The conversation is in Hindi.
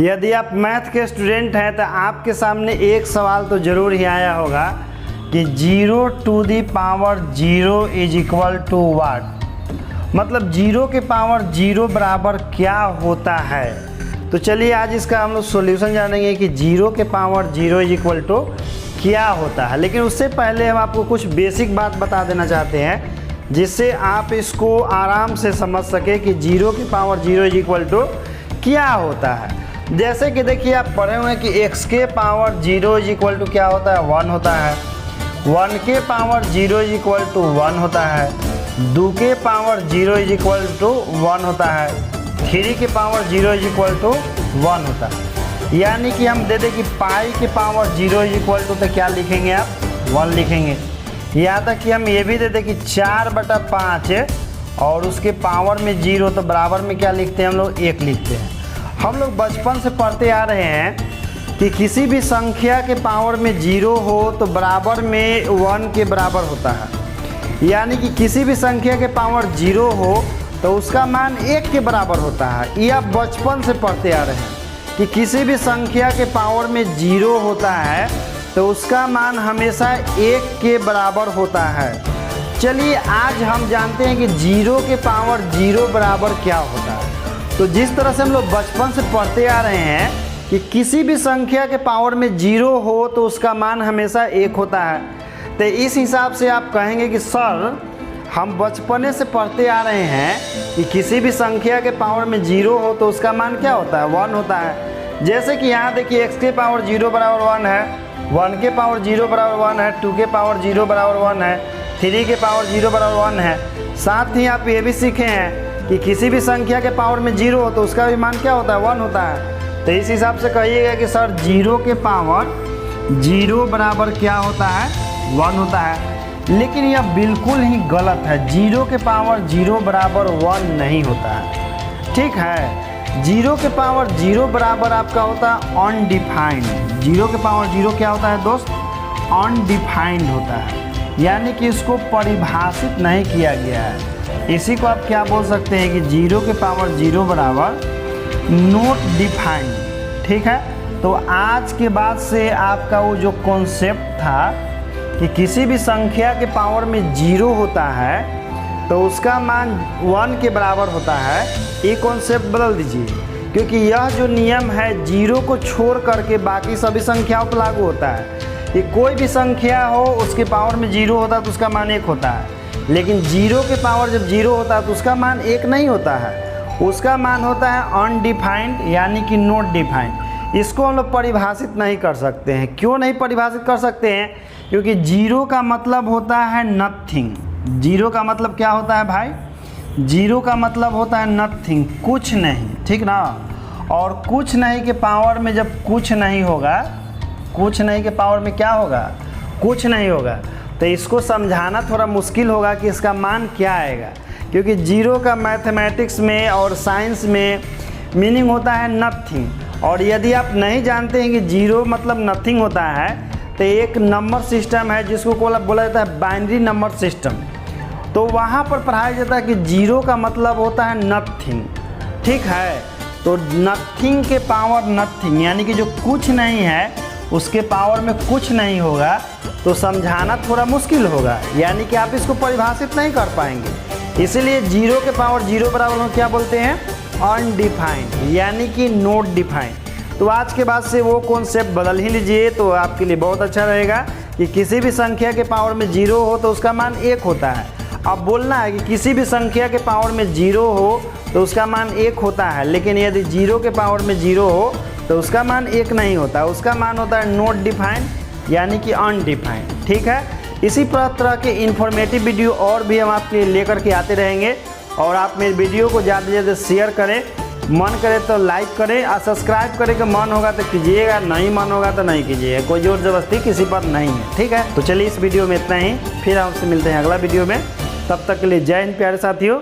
यदि आप मैथ के स्टूडेंट हैं तो आपके सामने एक सवाल तो ज़रूर ही आया होगा कि 0 to the power 0 is equal to what, मतलब 0 के पावर 0 बराबर क्या होता है। तो चलिए आज इसका हम लोग सॉल्यूशन जानेंगे कि 0 के पावर 0 इज इक्वल टू क्या होता है। लेकिन उससे पहले हम आपको कुछ बेसिक बात बता देना चाहते हैं जिससे आप इसको आराम से समझ सके कि 0 के पावर 0 इज इक्वल टू क्या होता है। जैसे कि देखिए आप पढ़े हुए हैं कि x के पावर 0 इज इक्वल टू क्या होता है, 1 होता है। 1 के पावर 0 इज इक्वल टू 1 होता है। 2 के पावर 0 इज इक्वल टू 1 होता है। 3 के पावर 0 इज इक्वल टू 1 होता है। यानी कि हम दे दें कि पाई के पावर 0 इज इक्वल टू तो क्या लिखेंगे आप, 1 लिखेंगे। यहाँ तक कि हम ये भी दे दें कि 4/5 और उसके पावर में 0 तो बराबर में क्या लिखते हैं हम लोग, 1 लिखते हैं। हम लोग बचपन से पढ़ते आ रहे हैं कि किसी भी संख्या के पावर में 0 हो तो बराबर में 1 के बराबर होता है। यानी कि किसी भी संख्या के पावर 0 हो तो उसका मान 1 के बराबर होता है। ये आप बचपन से पढ़ते आ रहे हैं कि किसी भी संख्या के पावर में 0 होता है तो उसका मान हमेशा 1 के बराबर होता है। चलिए आज हम जानते हैं कि 0 के पावर 0 बराबर क्या होता है। तो जिस तरह से हम लोग बचपन से पढ़ते आ रहे हैं कि किसी भी संख्या के पावर में 0 हो तो उसका मान हमेशा 1 होता है, तो इस हिसाब से आप कहेंगे कि सर हम बचपने से पढ़ते आ रहे हैं कि किसी भी संख्या के पावर में 0 हो तो उसका मान क्या होता है, 1 होता है। जैसे कि यहाँ देखिए x के पावर 0 बराबर 1 है, 1 के पावर 0 बराबर 1 है, 2 के पावर 0 बराबर 1 है, 3 के पावर 0 बराबर 1 है। साथ ही आप ये भी सीखे हैं कि किसी भी संख्या के पावर में 0 हो तो उसका भी मान क्या होता है, 1 होता है। तो इस हिसाब से कहिएगा कि सर 0 के पावर 0 बराबर क्या होता है, 1 होता है। लेकिन यह बिल्कुल ही गलत है, 0 के पावर 0 बराबर 1 नहीं होता है। ठीक है, 0 के पावर 0 बराबर आपका होता है अनडिफाइंड। 0 के पावर 0 क्या होता है दोस्त, अनडिफाइंड होता है, यानी कि इसको परिभाषित नहीं किया गया है। इसी को आप क्या बोल सकते हैं कि 0 के पावर 0 बराबर नॉट डिफाइंड। ठीक है, तो आज के बाद से आपका वो जो कॉन्सेप्ट था कि किसी भी संख्या के पावर में 0 होता है तो उसका मान 1 के बराबर होता है, ये कॉन्सेप्ट बदल दीजिए। क्योंकि यह जो नियम है 0 को छोड़ करके बाकी सभी संख्याओं पर लागू होता है कि कोई भी संख्या हो उसके पावर में 0 होता है तो उसका मान 1 होता है। लेकिन 0 के पावर जब 0 होता है तो उसका मान 1 नहीं होता है, उसका मान होता है अनडिफाइंड यानी कि नॉट डिफाइंड। इसको हम लोग परिभाषित नहीं कर सकते हैं। क्यों नहीं परिभाषित कर सकते हैं, क्योंकि 0 का मतलब होता है नथिंग। 0 का मतलब क्या होता है भाई, 0 का मतलब होता है नथिंग, कुछ नहीं। ठीक ना, और कुछ नहीं के पावर में जब कुछ नहीं होगा, कुछ नहीं के पावर में क्या होगा, कुछ नहीं होगा, तो इसको समझाना थोड़ा मुश्किल होगा कि इसका मान क्या आएगा। क्योंकि 0 का मैथमेटिक्स में और साइंस में मीनिंग होता है नथिंग। और यदि आप नहीं जानते हैं कि 0 मतलब नथिंग होता है तो एक नंबर सिस्टम है जिसको बोला जाता है बाइनरी नंबर सिस्टम। तो वहाँ पर पढ़ाया जाता है कि 0 का मतलब होता है नथिंग। ठीक है, तो नथिंग के पावर नथिंग यानी कि जो कुछ नहीं है उसके पावर में कुछ नहीं होगा, तो समझाना थोड़ा मुश्किल होगा, यानी कि आप इसको परिभाषित नहीं कर पाएंगे। इसीलिए 0 के पावर 0 बराबर हम क्या बोलते हैं, अनडिफाइंड यानी कि नॉट डिफाइंड। तो आज के बाद से वो कॉन्सेप्ट बदल ही लीजिए तो आपके लिए बहुत अच्छा रहेगा कि किसी भी संख्या के पावर में 0 हो तो उसका मान 1 होता है। अब बोलना है कि किसी भी संख्या के पावर में 0 हो तो उसका मान 1 होता है, लेकिन यदि 0 के पावर में 0 हो तो उसका मान 1 नहीं होता, उसका मान होता है नॉट डिफाइंड यानी कि अनडिफाइंड। ठीक है, इसी तरह के इन्फॉर्मेटिव वीडियो और भी हम आपके लिए लेकर के आते रहेंगे। और आप मेरे वीडियो को ज़्यादा से ज़्यादा शेयर करें, मन करे तो लाइक करें और सब्सक्राइब करें कि मन होगा तो कीजिएगा, नहीं मन होगा तो नहीं कीजिएगा, कोई ज़ोर ज़बरदस्ती किसी पर नहीं है। ठीक है, तो चलिए इस वीडियो में इतना ही, फिर आपसे मिलते हैं अगला वीडियो में। तब तक के लिए जय हिंद प्यारे साथियों।